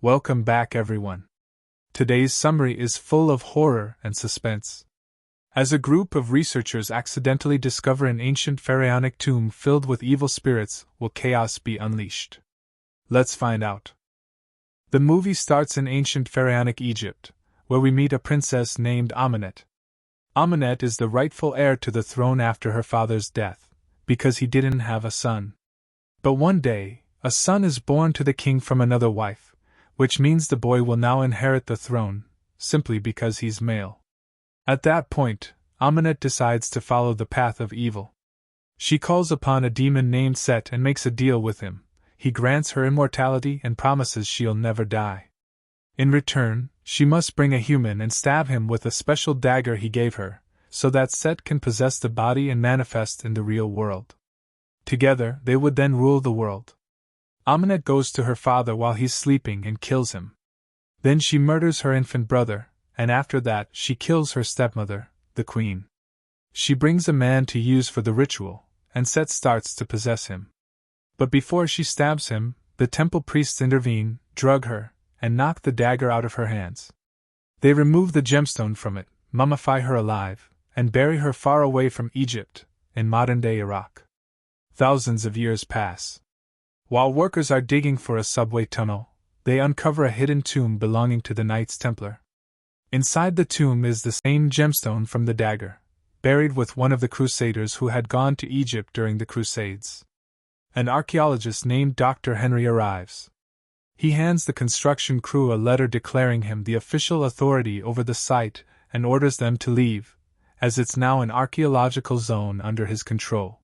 Welcome back, everyone. Today's summary is full of horror and suspense. As a group of researchers accidentally discover an ancient pharaonic tomb filled with evil spirits, will chaos be unleashed? Let's find out. The movie starts in ancient pharaonic Egypt, where we meet a princess named Amenet. Amenet is the rightful heir to the throne after her father's death, because he didn't have a son. But one day, a son is born to the king from another wife, which means the boy will now inherit the throne, simply because he's male. At that point, Amenet decides to follow the path of evil. She calls upon a demon named Set and makes a deal with him. He grants her immortality and promises she'll never die. In return, she must bring a human and stab him with a special dagger he gave her, so that Set can possess the body and manifest in the real world. Together, they would then rule the world. Amenet goes to her father while he's sleeping and kills him. Then she murders her infant brother, and after that she kills her stepmother, the queen. She brings a man to use for the ritual, and Set starts to possess him. But before she stabs him, the temple priests intervene, drug her, and knock the dagger out of her hands. They remove the gemstone from it, mummify her alive, and bury her far away from Egypt, in modern-day Iraq. Thousands of years pass. While workers are digging for a subway tunnel, they uncover a hidden tomb belonging to the Knights Templar. Inside the tomb is the same gemstone from the dagger, buried with one of the crusaders who had gone to Egypt during the Crusades. An archaeologist named Dr. Henry arrives. He hands the construction crew a letter declaring him the official authority over the site and orders them to leave, as it's now an archaeological zone under his control.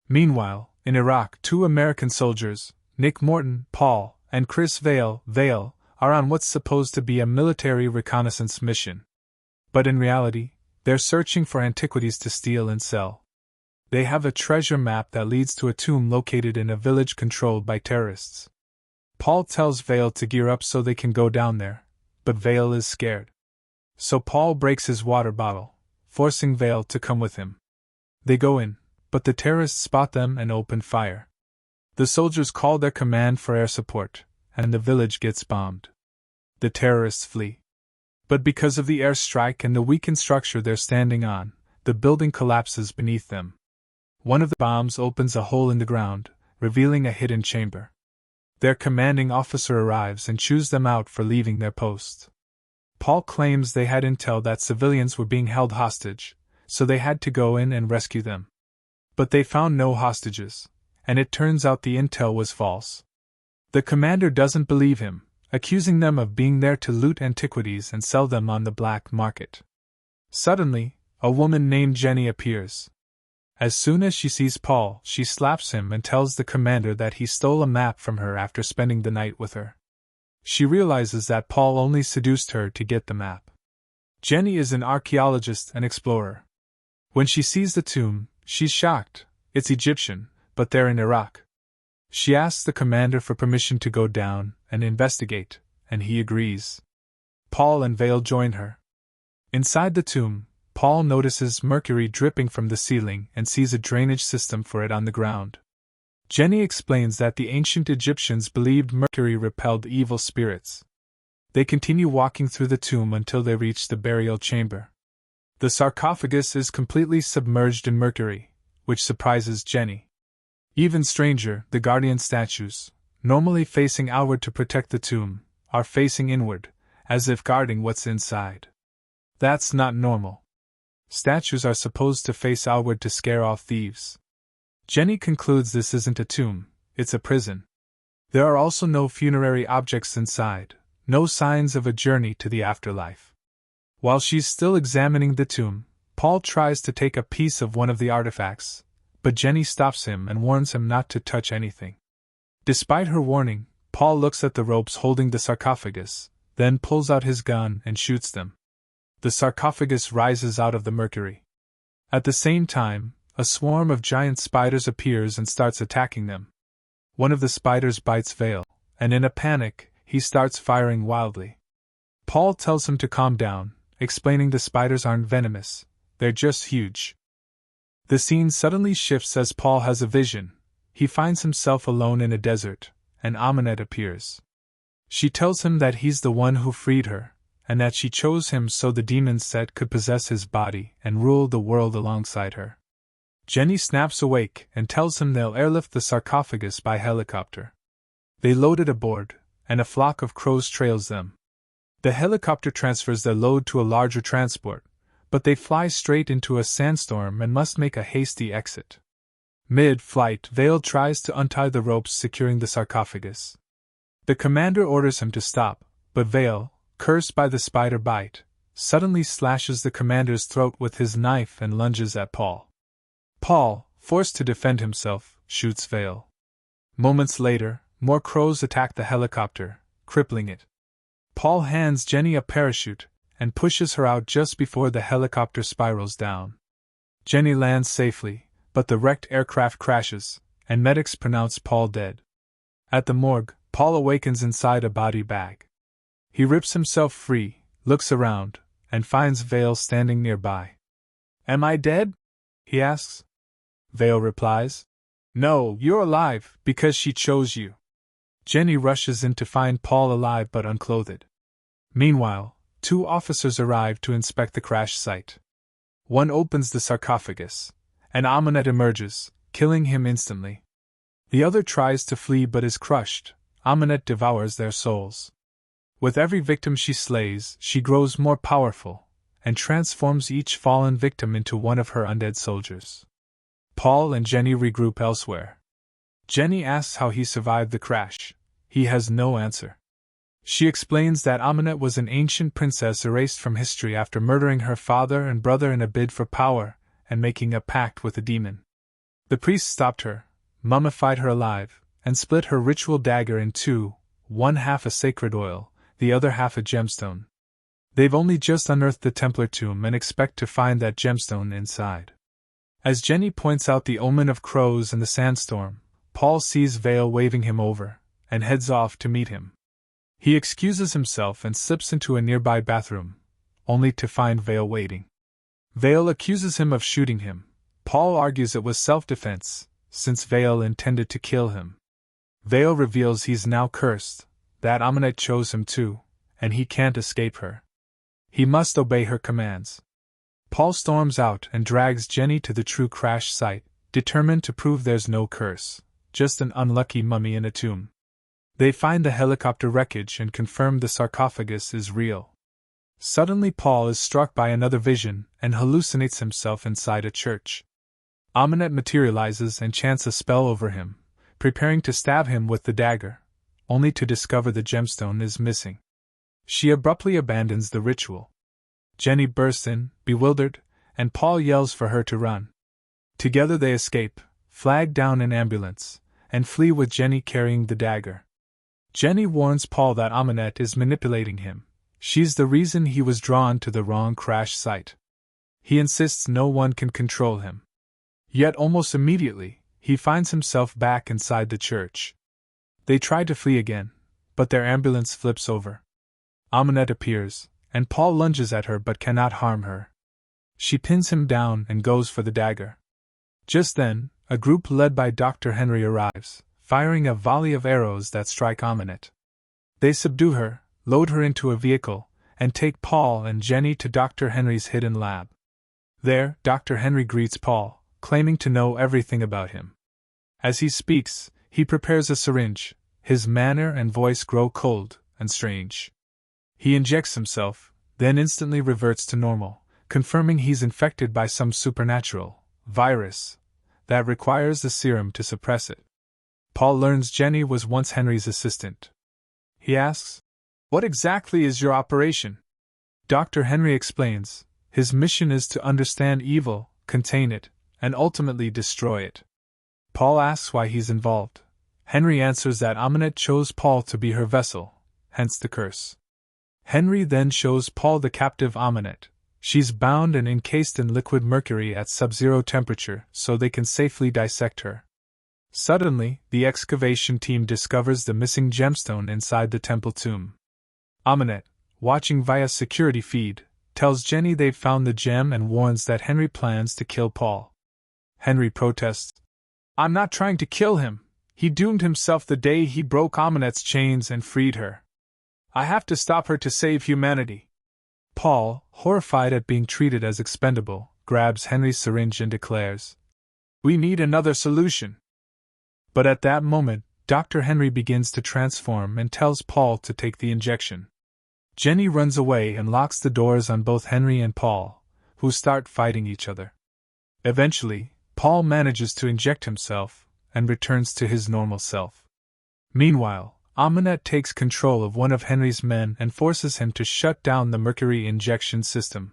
Meanwhile, in Iraq, 2 American soldiers, Nick Morton, Paul, and Chris Vale, are on what's supposed to be a military reconnaissance mission. But in reality, they're searching for antiquities to steal and sell. They have a treasure map that leads to a tomb located in a village controlled by terrorists. Paul tells Vale to gear up so they can go down there, but Vale is scared. So Paul breaks his water bottle, forcing Vale to come with him. They go in, but the terrorists spot them and open fire. The soldiers call their command for air support, and the village gets bombed. The terrorists flee. But because of the airstrike and the weakened structure they're standing on, the building collapses beneath them. One of the bombs opens a hole in the ground, revealing a hidden chamber. Their commanding officer arrives and chews them out for leaving their post. Paul claims they had intel that civilians were being held hostage, so they had to go in and rescue them. But they found no hostages, and it turns out the intel was false. The commander doesn't believe him, accusing them of being there to loot antiquities and sell them on the black market. Suddenly, a woman named Jenny appears. As soon as she sees Paul, she slaps him and tells the commander that he stole a map from her after spending the night with her. She realizes that Paul only seduced her to get the map. Jenny is an archaeologist and explorer. When she sees the tomb, she's shocked. It's Egyptian, but they're in Iraq. She asks the commander for permission to go down and investigate, and he agrees. Paul and Vale join her. Inside the tomb, Paul notices mercury dripping from the ceiling and sees a drainage system for it on the ground. Jenny explains that the ancient Egyptians believed mercury repelled evil spirits. They continue walking through the tomb until they reach the burial chamber. The sarcophagus is completely submerged in mercury, which surprises Jenny. Even stranger, the guardian statues, normally facing outward to protect the tomb, are facing inward, as if guarding what's inside. That's not normal. Statues are supposed to face outward to scare off thieves. Jenny concludes this isn't a tomb, it's a prison. There are also no funerary objects inside, no signs of a journey to the afterlife. While she's still examining the tomb, Paul tries to take a piece of one of the artifacts, but Jenny stops him and warns him not to touch anything. Despite her warning, Paul looks at the ropes holding the sarcophagus, then pulls out his gun and shoots them. The sarcophagus rises out of the mercury. At the same time, a swarm of giant spiders appears and starts attacking them. One of the spiders bites Vale, and in a panic, he starts firing wildly. Paul tells him to calm down, explaining the spiders aren't venomous, they're just huge. The scene suddenly shifts as Paul has a vision. He finds himself alone in a desert, and Amenet appears. She tells him that he's the one who freed her, and that she chose him so the demon Set could possess his body and rule the world alongside her. Jenny snaps awake and tells him they'll airlift the sarcophagus by helicopter. They load it aboard, and a flock of crows trails them. The helicopter transfers their load to a larger transport, but they fly straight into a sandstorm and must make a hasty exit. Mid-flight, Vale tries to untie the ropes securing the sarcophagus. The commander orders him to stop, but Vale, cursed by the spider bite, suddenly slashes the commander's throat with his knife and lunges at Paul. Paul, forced to defend himself, shoots Vale. Moments later, more crows attack the helicopter, crippling it. Paul hands Jenny a parachute and pushes her out just before the helicopter spirals down. Jenny lands safely, but the wrecked aircraft crashes, and medics pronounce Paul dead. At the morgue, Paul awakens inside a body bag. He rips himself free, looks around, and finds Vale standing nearby. "Am I dead?" he asks. Vale replies, "No, you're alive, because she chose you." Jenny rushes in to find Paul alive but unclothed. Meanwhile, 2 officers arrive to inspect the crash site. One opens the sarcophagus, and Amunet emerges, killing him instantly. The other tries to flee but is crushed. Amunet devours their souls. With every victim she slays, she grows more powerful, and transforms each fallen victim into one of her undead soldiers. Paul and Jenny regroup elsewhere. Jenny asks how he survived the crash. He has no answer. She explains that Amunet was an ancient princess erased from history after murdering her father and brother in a bid for power and making a pact with a demon. The priest stopped her, mummified her alive, and split her ritual dagger in 2, one half a sacred oil, the other half a gemstone. They've only just unearthed the Templar tomb and expect to find that gemstone inside. As Jenny points out the omen of crows and the sandstorm, Paul sees Vale waving him over, and heads off to meet him. He excuses himself and slips into a nearby bathroom, only to find Vale waiting. Vale accuses him of shooting him. Paul argues it was self-defense, since Vale intended to kill him. Vale reveals he's now cursed, that Amunet chose him too, and he can't escape her. He must obey her commands. Paul storms out and drags Jenny to the true crash site, determined to prove there's no curse, just an unlucky mummy in a tomb. They find the helicopter wreckage and confirm the sarcophagus is real. Suddenly Paul is struck by another vision and hallucinates himself inside a church. Amunet materializes and chants a spell over him, preparing to stab him with the dagger, only to discover the gemstone is missing. She abruptly abandons the ritual. Jenny bursts in, bewildered, and Paul yells for her to run. Together they escape, flag down an ambulance, and flee with Jenny carrying the dagger. Jenny warns Paul that Amunet is manipulating him. She's the reason he was drawn to the wrong crash site. He insists no one can control him. Yet almost immediately, he finds himself back inside the church. They try to flee again, but their ambulance flips over. Amunet appears, and Paul lunges at her but cannot harm her. She pins him down and goes for the dagger. Just then, a group led by Dr. Henry arrives, firing a volley of arrows that strike Amunet. They subdue her, load her into a vehicle, and take Paul and Jenny to Dr. Henry's hidden lab. There, Dr. Henry greets Paul, claiming to know everything about him. As he speaks, he prepares a syringe. His manner and voice grow cold and strange. He injects himself, then instantly reverts to normal, confirming he's infected by some supernatural virus that requires the serum to suppress it. Paul learns Jenny was once Henry's assistant. He asks, "What exactly is your operation?" Dr. Henry explains, his mission is to understand evil, contain it, and ultimately destroy it. Paul asks why he's involved. Henry answers that Amunet chose Paul to be her vessel, hence the curse. Henry then shows Paul the captive Amunet. She's bound and encased in liquid mercury at sub-zero temperature so they can safely dissect her. Suddenly, the excavation team discovers the missing gemstone inside the temple tomb. Amunet, watching via security feed, tells Jenny they've found the gem and warns that Henry plans to kill Paul. Henry protests, "I'm not trying to kill him. He doomed himself the day he broke Amunet's chains and freed her." I have to stop her to save humanity. Paul, horrified at being treated as expendable, grabs Henry's syringe and declares, "We need another solution." But at that moment, Dr. Henry begins to transform and tells Paul to take the injection. Jenny runs away and locks the doors on both Henry and Paul, who start fighting each other. Eventually, Paul manages to inject himself and returns to his normal self. Meanwhile, Aminette takes control of one of Henry's men and forces him to shut down the mercury injection system.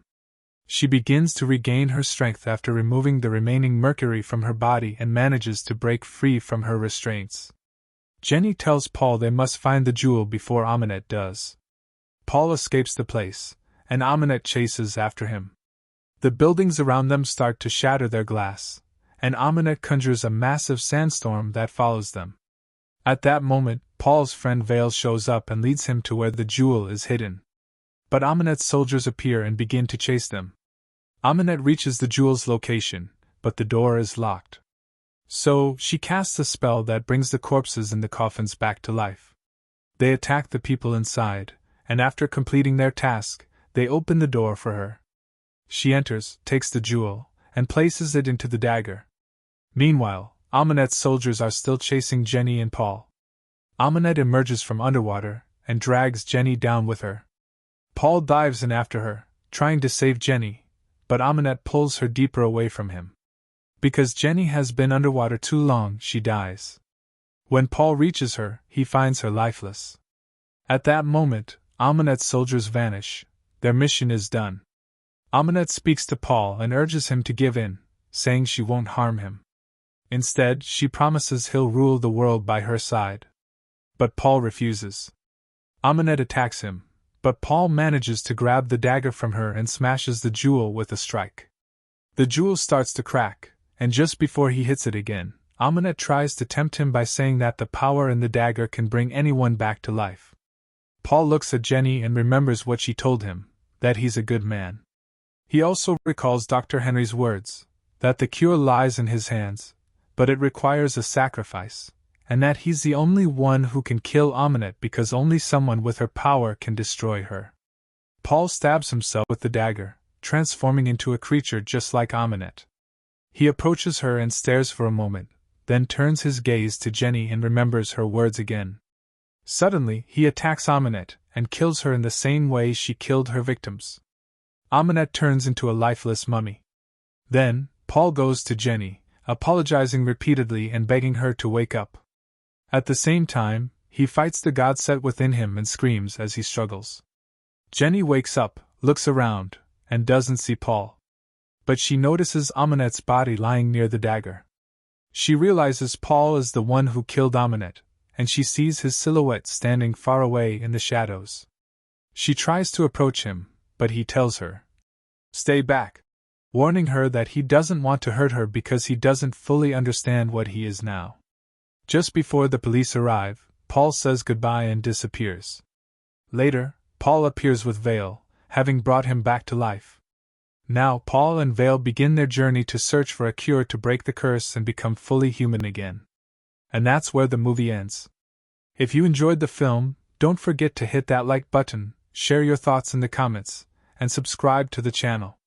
She begins to regain her strength after removing the remaining mercury from her body and manages to break free from her restraints. Jenny tells Paul they must find the jewel before Aminette does. Paul escapes the place, and Aminette chases after him. The buildings around them start to shatter their glass, and Aminette conjures a massive sandstorm that follows them. At that moment, Paul's friend Vale shows up and leads him to where the jewel is hidden. But Aminette's soldiers appear and begin to chase them. Aminette reaches the jewel's location, but the door is locked. So, she casts a spell that brings the corpses in the coffins back to life. They attack the people inside, and after completing their task, they open the door for her. She enters, takes the jewel, and places it into the dagger. Meanwhile, Aminette's soldiers are still chasing Jenny and Paul. Aminette emerges from underwater and drags Jenny down with her. Paul dives in after her, trying to save Jenny, but Aminette pulls her deeper away from him. Because Jenny has been underwater too long, she dies. When Paul reaches her, he finds her lifeless. At that moment, Aminette's soldiers vanish. Their mission is done. Aminette speaks to Paul and urges him to give in, saying she won't harm him. Instead, she promises he'll rule the world by her side. But Paul refuses. Aminette attacks him, but Paul manages to grab the dagger from her and smashes the jewel with a strike. The jewel starts to crack, and just before he hits it again, Aminette tries to tempt him by saying that the power in the dagger can bring anyone back to life. Paul looks at Jenny and remembers what she told him, that he's a good man. He also recalls Dr. Henry's words, that the cure lies in his hands, but it requires a sacrifice, and that he's the only one who can kill Aminette because only someone with her power can destroy her. Paul stabs himself with the dagger, transforming into a creature just like Aminette. He approaches her and stares for a moment, then turns his gaze to Jenny and remembers her words again. Suddenly, he attacks Aminette and kills her in the same way she killed her victims. Aminette turns into a lifeless mummy. Then, Paul goes to Jenny, apologizing repeatedly and begging her to wake up. At the same time, he fights the god set within him and screams as he struggles. Jenny wakes up, looks around, and doesn't see Paul. But she notices Aminette's body lying near the dagger. She realizes Paul is the one who killed Aminette, and she sees his silhouette standing far away in the shadows. She tries to approach him, but he tells her, "Stay back," warning her that he doesn't want to hurt her because he doesn't fully understand what he is now. Just before the police arrive, Paul says goodbye and disappears. Later, Paul appears with Vale, having brought him back to life. Now Paul and Vale begin their journey to search for a cure to break the curse and become fully human again. And that's where the movie ends. If you enjoyed the film, don't forget to hit that like button, share your thoughts in the comments, and subscribe to the channel.